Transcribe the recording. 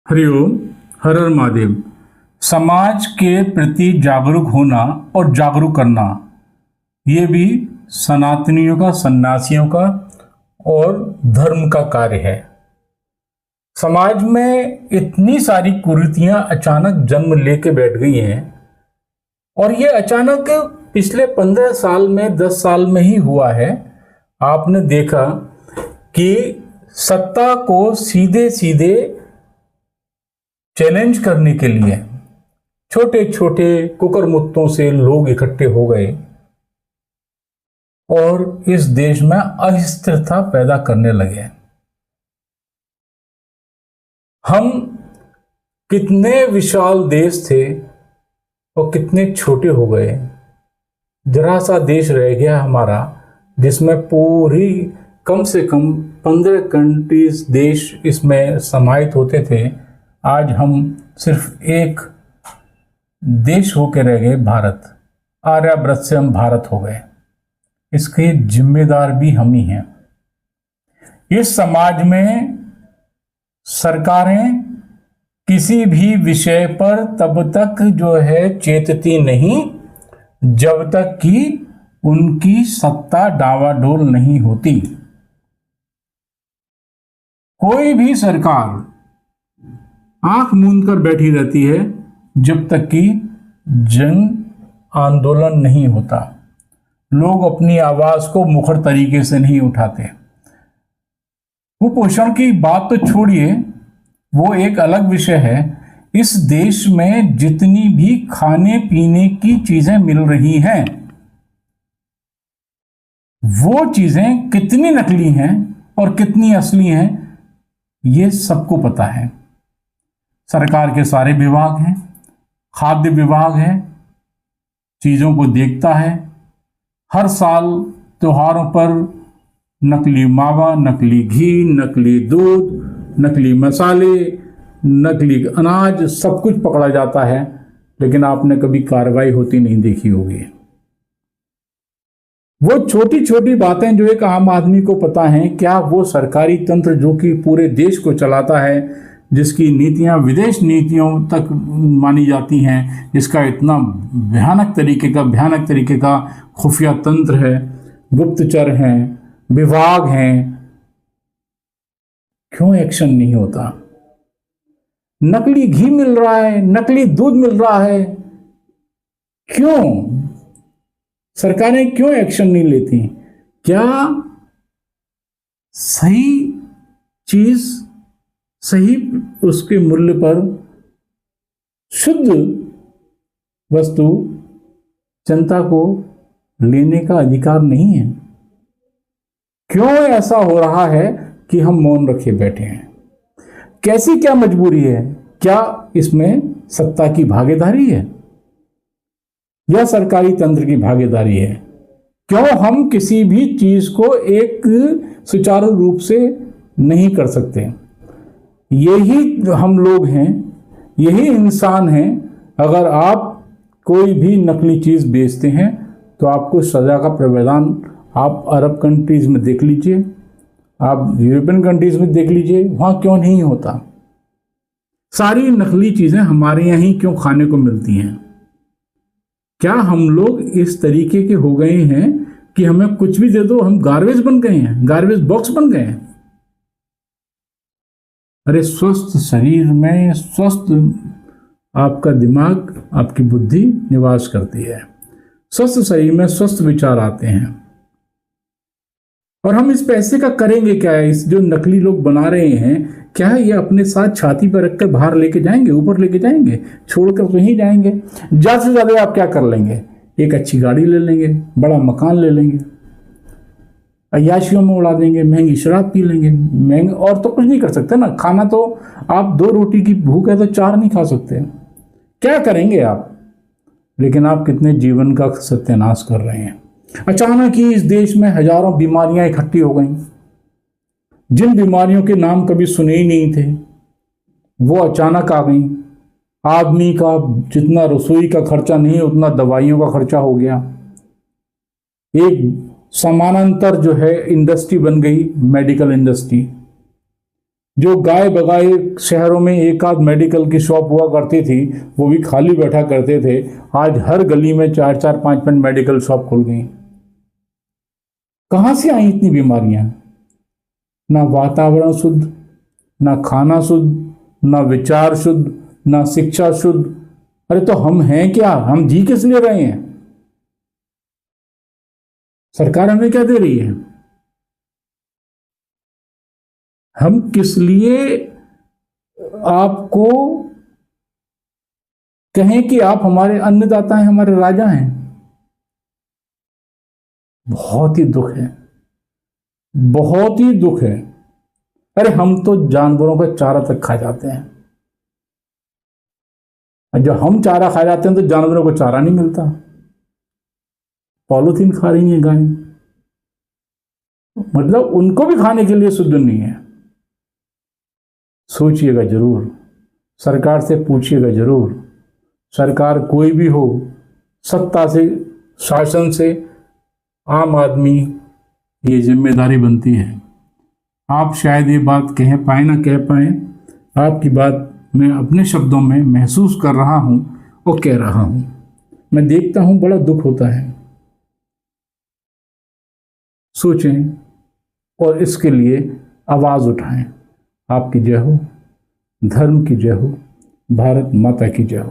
हरिओम। हर हर महादेव। समाज के प्रति जागरूक होना और जागरूक करना, ये भी सनातनियों का, सन्यासियों का और धर्म का कार्य है। समाज में इतनी सारी कुरीतियां अचानक जन्म लेके बैठ गई हैं और ये अचानक पिछले 15 साल में, 10 साल में ही हुआ है। आपने देखा कि सत्ता को सीधे सीधे चैलेंज करने के लिए छोटे छोटे कुकरमुत्तों से लोग इकट्ठे हो गए और इस देश में अस्थिरता पैदा करने लगे। हम कितने विशाल देश थे और कितने छोटे हो गए। जरा सा देश रह गया हमारा, जिसमें पूरी कम से कम 15 कंट्रीज देश इसमें समाहित होते थे। आज हम सिर्फ एक देश होकर रह गए, भारत। आर्यावर्त से हम भारत हो गए। इसके जिम्मेदार भी हम ही हैं। इस समाज में सरकारें किसी भी विषय पर तब तक जो है चेतती नहीं जब तक कि उनकी सत्ता डावाडोल नहीं होती। कोई भी सरकार आंख मूंद कर बैठी रहती है जब तक कि जन आंदोलन नहीं होता, लोग अपनी आवाज को मुखर तरीके से नहीं उठाते। कुपोषण की बात तो छोड़िए, वो एक अलग विषय है। इस देश में जितनी भी खाने पीने की चीजें मिल रही हैं, वो चीजें कितनी नकली हैं और कितनी असली हैं, ये सबको पता है। सरकार के सारे विभाग हैं, खाद्य विभाग है, चीजों को देखता है। हर साल त्योहारों पर नकली मावा, नकली घी, नकली दूध, नकली मसाले, नकली अनाज, सब कुछ पकड़ा जाता है, लेकिन आपने कभी कार्रवाई होती नहीं देखी होगी। वो छोटी छोटी बातें जो एक आम आदमी को पता हैं, क्या वो सरकारी तंत्र जो कि पूरे देश को चलाता है, जिसकी नीतियां विदेश नीतियों तक मानी जाती हैं, जिसका इतना भयानक तरीके का खुफिया तंत्र है, गुप्तचर हैं, विभाग हैं, क्यों एक्शन नहीं होता? नकली घी मिल रहा है, नकली दूध मिल रहा है, क्यों सरकारें क्यों एक्शन नहीं लेती? क्या सही चीज सही उसके मूल्य पर शुद्ध वस्तु जनता को लेने का अधिकार नहीं है? क्यों ऐसा हो रहा है कि हम मौन रखे बैठे हैं? कैसी क्या मजबूरी है? क्या इसमें सत्ता की भागीदारी है या सरकारी तंत्र की भागीदारी है? क्यों हम किसी भी चीज को एक सुचारू रूप से नहीं कर सकते? यही हम लोग हैं, यही इंसान हैं। अगर आप कोई भी नकली चीज बेचते हैं तो आपको सजा का प्रावधान आप अरब कंट्रीज में देख लीजिए, आप यूरोपियन कंट्रीज में देख लीजिए, वहां क्यों नहीं होता? सारी नकली चीजें हमारे यहाँ ही क्यों खाने को मिलती हैं? क्या हम लोग इस तरीके के हो गए हैं कि हमें कुछ भी दे दो, हम गार्बेज बन गए हैं, गार्बेज बॉक्स बन गए हैं? अरे स्वस्थ शरीर में स्वस्थ आपका दिमाग, आपकी बुद्धि निवास करती है। स्वस्थ शरीर में स्वस्थ विचार आते हैं। और हम इस पैसे का करेंगे क्या? इस जो नकली लोग बना रहे हैं, क्या ये अपने साथ छाती पर रखकर बाहर लेके जाएंगे, ऊपर लेके जाएंगे? छोड़कर तो ही जाएंगे। ज्यादा से ज्यादा आप क्या कर लेंगे? एक अच्छी गाड़ी ले लेंगे, बड़ा मकान ले लेंगे, अय्याशियों में उड़ा देंगे, महंगी शराब पी लेंगे, महंगे, और तो कुछ नहीं कर सकते ना। खाना तो आप 2 रोटी की भूख है तो 4 नहीं खा सकते। क्या करेंगे आप? लेकिन आप कितने जीवन का सत्यानाश कर रहे हैं। अचानक ही इस देश में हजारों बीमारियां इकट्ठी हो गई। जिन बीमारियों के नाम कभी सुने ही नहीं थे, वो अचानक आ गई। आदमी का जितना रसोई का खर्चा नहीं, उतना दवाइयों का खर्चा हो गया। एक समानांतर जो है इंडस्ट्री बन गई, मेडिकल इंडस्ट्री। जो गाय बगाए शहरों में एक आध मेडिकल की शॉप हुआ करती थी, वो भी खाली बैठा करते थे। आज हर गली में 4-4, 5-5 मेडिकल शॉप खुल गई। कहाँ से आई इतनी बीमारियां? ना वातावरण शुद्ध, ना खाना शुद्ध, ना विचार शुद्ध, ना शिक्षा शुद्ध। अरे तो हम हैं क्या? हम जी किस लिए रहे हैं? सरकार हमें क्या दे रही है? हम किस लिए आपको कहें कि आप हमारे अन्नदाता हैं, हमारे राजा हैं? बहुत ही दुख है, बहुत ही दुख है। अरे हम तो जानवरों का चारा तक खा जाते हैं। जब हम चारा खा जाते हैं तो जानवरों को चारा नहीं मिलता। पॉलीथीन खा रही है गाय, मतलब उनको भी खाने के लिए शुद्ध नहीं है। सोचिएगा जरूर, सरकार से पूछिएगा जरूर। सरकार कोई भी हो, सत्ता से, शासन से, आम आदमी, ये जिम्मेदारी बनती है। आप शायद ये बात कह पाए ना कह पाए, आपकी बात मैं अपने शब्दों में महसूस कर रहा हूं और कह रहा हूं। मैं देखता हूं, बड़ा दुख होता है। सोचें और इसके लिए आवाज उठाएं। आपकी जय हो, धर्म की जय हो, भारत माता की जय हो।